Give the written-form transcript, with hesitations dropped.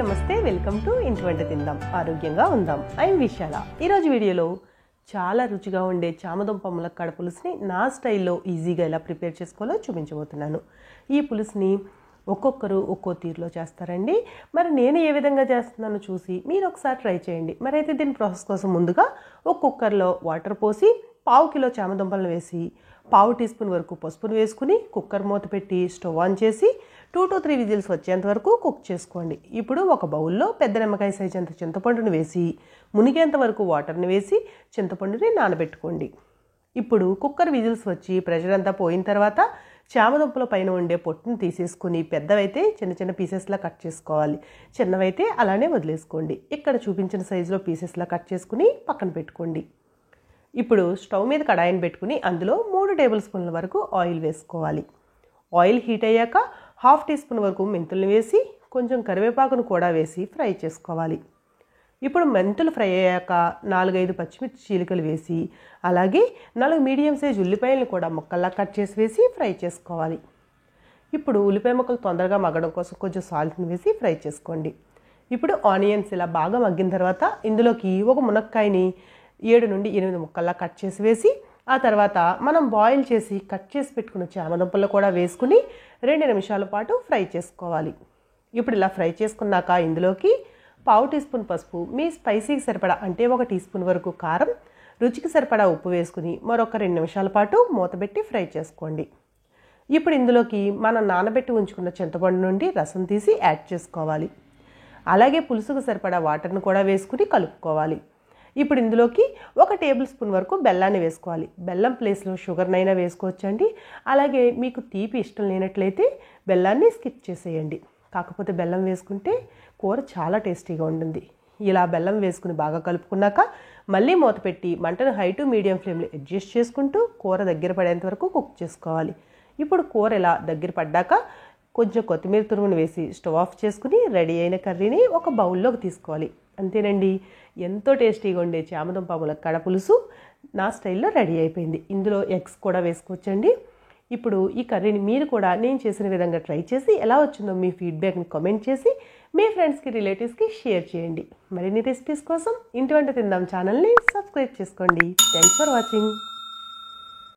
నమస్తే welcome to ఇంటి వంట తిందాం ఆరోగ్యంగా ఉందాం. ఐఎమ్ విశాల. ఈరోజు వీడియోలో చాలా రుచిగా ఉండే చామదుంప ములక్కాడ పులుసుని నా స్టైల్లో ఈజీగా ఎలా ప్రిపేర్ చేసుకోవాలో చూపించబోతున్నాను. ఈ పులుసుని ఒక్కొక్కరు ఒక్కో తీరులో చేస్తారండి. మరి నేను ఏ విధంగా చేస్తున్నానో చూసి మీరు ఒకసారి ట్రై చేయండి. మరి అయితే దీని ప్రాసెస్ కోసం ముందుగా ఒక కుక్కర్లో వాటర్ పోసి 1/2 కిలో చామదుంపలను వేసి 1/2 టీ స్పూన్ వరకు పసుపును వేసుకుని కుక్కర్ మూత పెట్టి స్టవ్ ఆన్ చేసి 2 to 3 విజిల్స్ వచ్చేంత వరకు కుక్ చేసుకోండి. ఇప్పుడు ఒక బౌల్లో పెద్ద నిమ్మకాయ సైజ్ అంత చింతపండుని వేసి మునిగేంత వరకు వాటర్ని వేసి చింతపండుని నానబెట్టుకోండి. ఇప్పుడు కుక్కర్ విజిల్స్ వచ్చి ప్రెషర్ అంతా పోయిన తర్వాత చామదుంపల పైన ఉండే పొట్టును తీసేసుకుని పెద్దవైతే చిన్న చిన్న పీసెస్లా కట్ చేసుకోవాలి, చిన్నవైతే అలానే వదిలేసుకోండి. ఇక్కడ చూపించిన సైజులో పీసెస్లా కట్ చేసుకుని పక్కన పెట్టుకోండి. ఇప్పుడు స్టవ్ మీద కడాయిని పెట్టుకుని అందులో 3 టేబుల్ స్పూన్ల వరకు ఆయిల్ వేసుకోవాలి. ఆయిల్ హీట్ అయ్యాక 1/2 టీ స్పూన్ వరకు మెంతులను వేసి కొంచెం కరివేపాకును కూడా వేసి ఫ్రై చేసుకోవాలి. ఇప్పుడు మెంతులు ఫ్రై అయ్యాక 4-5 పచ్చిమిర్చి చీలికలు వేసి అలాగే 4 మీడియం సైజ్ ఉల్లిపాయలను కూడా ముక్కల్లా కట్ చేసి వేసి ఫ్రై చేసుకోవాలి. ఇప్పుడు ఉల్లిపాయ ముక్కలు తొందరగా మగ్గడం కోసం కొంచెం సాల్ట్ని వేసి ఫ్రై చేసుకోండి. ఇప్పుడు ఆనియన్స్ ఇలా బాగా మగ్గిన తర్వాత ఇందులోకి ఒక మునక్కాయని 7 నుండి 8 ముక్కల్లా కట్ చేసి వేసి ఆ తర్వాత మనం బాయిల్ చేసి కట్ చేసి పెట్టుకున్న చామదుంపలు కూడా వేసుకుని 2 నిమిషాల పాటు ఫ్రై చేసుకోవాలి. ఇప్పుడు ఇలా ఫ్రై చేసుకున్నాక ఇందులోకి 1/2 టీ స్పూన్ పసుపు, మీ స్పైసీకి సరిపడా అంటే 1 టీ స్పూన్ వరకు కారం, రుచికి సరిపడా ఉప్పు వేసుకుని మరొక 2 నిమిషాల పాటు మూతపెట్టి ఫ్రై చేసుకోండి. ఇప్పుడు ఇందులోకి మనం నానబెట్టి ఉంచుకున్న చింతపండు నుండి రసం తీసి యాడ్ చేసుకోవాలి. అలాగే పులుసుకు సరిపడా వాటర్ను కూడా వేసుకుని కలుపుకోవాలి. ఇప్పుడు ఇందులోకి 1 టేబుల్ స్పూన్ వరకు బెల్లాన్ని వేసుకోవాలి. బెల్లం ప్లేస్లో షుగర్నైనా వేసుకోవచ్చండి. అలాగే మీకు తీపి ఇష్టం లేనట్లయితే బెల్లాన్ని స్కిప్ చేసేయండి. కాకపోతే బెల్లం వేసుకుంటే కూర చాలా టేస్టీగా ఉంటుంది. ఇలా బెల్లం వేసుకుని బాగా కలుపుకున్నాక మళ్ళీ మూత పెట్టి మంటను హై టు మీడియం ఫ్లేమ్లో అడ్జస్ట్ చేసుకుంటూ కూర దగ్గర పడేంత వరకు కుక్ చేసుకోవాలి. ఇప్పుడు కూర ఇలా దగ్గర పడ్డాక కొంచెం కొత్తిమీర తురుమును వేసి స్టవ్ ఆఫ్ చేసుకుని రెడీ అయిన కర్రీని ఒక బౌల్లోకి తీసుకోవాలి. అంతేనండి, ఎంతో టేస్టీగా ఉండే చామదుంప ములక్కాడ పులుసు నా స్టైల్లో రెడీ అయిపోయింది. ఇందులో ఎగ్స్ కూడా వేసుకోవచ్చండి. ఇప్పుడు ఈ కర్రీని మీరు కూడా నేను చేసిన విధంగా ట్రై చేసి ఎలా వచ్చిందో మీ ఫీడ్బ్యాక్ని కామెంట్ చేసి మీ ఫ్రెండ్స్కి రిలేటివ్స్కి షేర్ చేయండి. మరిన్ని రెసిపీస్ కోసం ఇంటి వంట తిందాం ఛానల్ని సబ్స్క్రైబ్ చేసుకోండి. Thanks for watching.